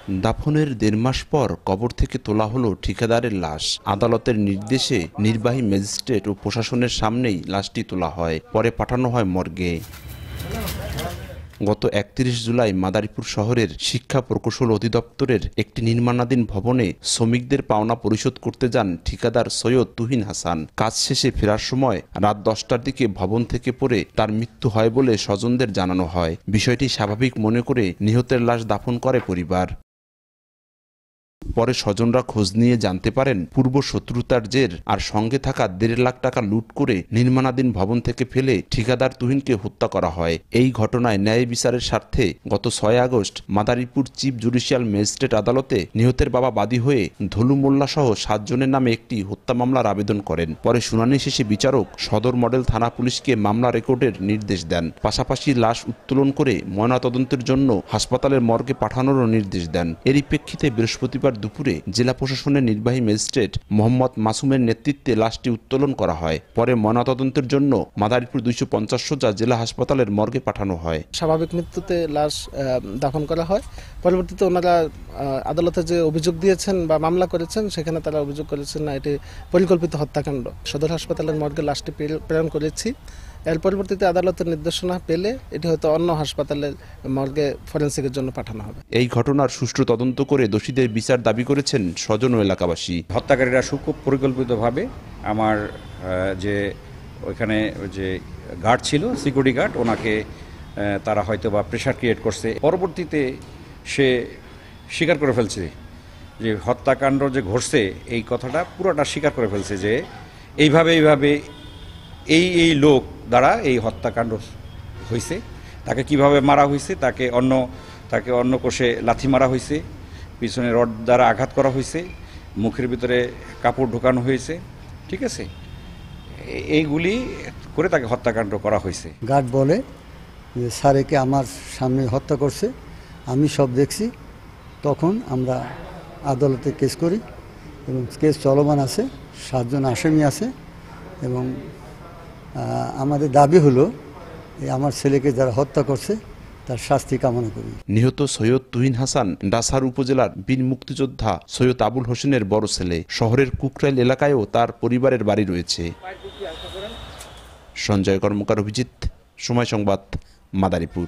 দাফনের ১.৫ মাস পর কবর থেকে তোলা হলো ঠিকাদারের লাশ। আদালতের নির্দেশে নির্বাহী ম্যাজিস্ট্রেট ও প্রশাসনের সামনেই লাশটি তোলা হয়, পরে পাঠানো হয় মর্গে। গত ৩১ জুলাই মাদারীপুর শহরের শিক্ষা প্রকৌশল অধিদপ্তরের একটি নির্মাণাধীন ভবনে শ্রমিকদের পাওনা পরিশোধ করতে যান ঠিকাদার সৈয়দ তুহিন হাসান। কাজ শেষে ফেরার সময় রাত ১০টার দিকে ভবন থেকে পড়ে তার মৃত্যু হয় বলে স্বজনদের জানানো হয়। বিষয়টি স্বাভাবিক মনে করে নিহতের লাশ দাফন করে পরিবার। পরে স্বজনরা খোঁজ নিয়ে জানতে পারেন পূর্ব শত্রুতার জের আর সঙ্গে থাকা ১.৫ লাখ টাকা লুট করে নির্মাণাধীন ভবন থেকে ফেলে ঠিকাদার তুহিনকে হত্যা করা হয়। এই ঘটনায় ন্যায় বিচারের স্বার্থে গত ৬ August Madaripur chief judicial magistrate আদালতে নিহতের বাবা বাদী হয়ে ধলু মোল্লা সহ ৭ জনের নামে একটি হত্যা মামলার আবেদন করেন। পরে শুনানি শেষে বিচারক সদর মডেল থানা পুলিশকে মামলা রেকর্ডের নির্দেশ দেন। পাশাপাশি লাশ উত্তোলন করে ময়নাতদন্তের জন্য হাসপাতালের মর্গে পাঠানোরও নির্দেশ দেন। এরই প্রেক্ষিতে বৃহস্পতিবার দুপুরে জেলা প্রশাসনের নির্বাহী ম্যাজিস্ট্রেট মোহাম্মদ মাসুমের নেতৃত্বে লাশটি উত্তোলন করা হয়। পরে ময়নাতদন্তের জন্য মাদারীপুর ২৫০ সোজা জেলা হাসপাতালের মর্গে পাঠানো হয়। স্বাভাবিক মৃত্যুতে লাশ দাফন করা হয়। পরবর্তীতে ওনারা আদালতে যে অভিযোগ দিয়েছেন বা মামলা করেছেন, সেখানে তারা অভিযোগ করেছেন না এটি পরিকল্পিত হত্যাকাণ্ড। সদর হাসপাতালের মর্গে লাশটি প্রেরণ করেছি। এর পরবর্তীতে আদালতের নির্দেশনা পেলে এটি হয়তো অন্য হাসপাতালের মর্গে ফরেন্সিকের জন্য পাঠানো হবে। এই ঘটনার সুষ্ঠু তদন্ত করে দোষীদের বিচার দাবি করেছেন স্বজন ও এলাকাবাসী। হত্যাকারীরা খুব পরিকল্পিতভাবে আমার যে ওইখানে যে গার্ড ছিল, সিকিউরিটি গার্ড, ওনাকে তারা হয়তো বা প্রেশার ক্রিয়েট করছে। পরবর্তীতে সে স্বীকার করে ফেলছে যে হত্যাকাণ্ড যে ঘটছে এই কথাটা পুরোটা স্বীকার করে ফেলছে যে এইভাবে এই লোক দ্বারা এই হত্যাকাণ্ড হয়েছে। তাকে কিভাবে মারা হয়েছে, তাকে অন্য কোষে লাথি মারা হয়েছে, পিছনে রড দ্বারা আঘাত করা হয়েছে, মুখের ভিতরে কাপড় ঢোকানো হয়েছে, ঠিক আছে, এইগুলি করে তাকে হত্যাকাণ্ড করা হয়েছে। গার্ড বলে যে স্যারেকে আমার সামনে হত্যা করছে, আমি সব দেখছি। তখন আমরা আদালতে কেস করি এবং কেস চলমান আছে, 7 জন আসামি আছে এবং আমাদের দাবি হলো আমার ছেলেকে যারা হত্যা করছে তার শাস্তি কামনা করি। নিহত সৈয়দ তুহিন হাসান ডাসার উপজেলার বীর মুক্তিযোদ্ধা সৈয়দ আবুল হোসেনের বড় ছেলে। শহরের কুকরাইল এলাকায়ও তার পরিবারের বাড়ি রয়েছে। সঞ্জয় কর্মকার, অভিজিৎ, সময় সংবাদ, মাদারীপুর।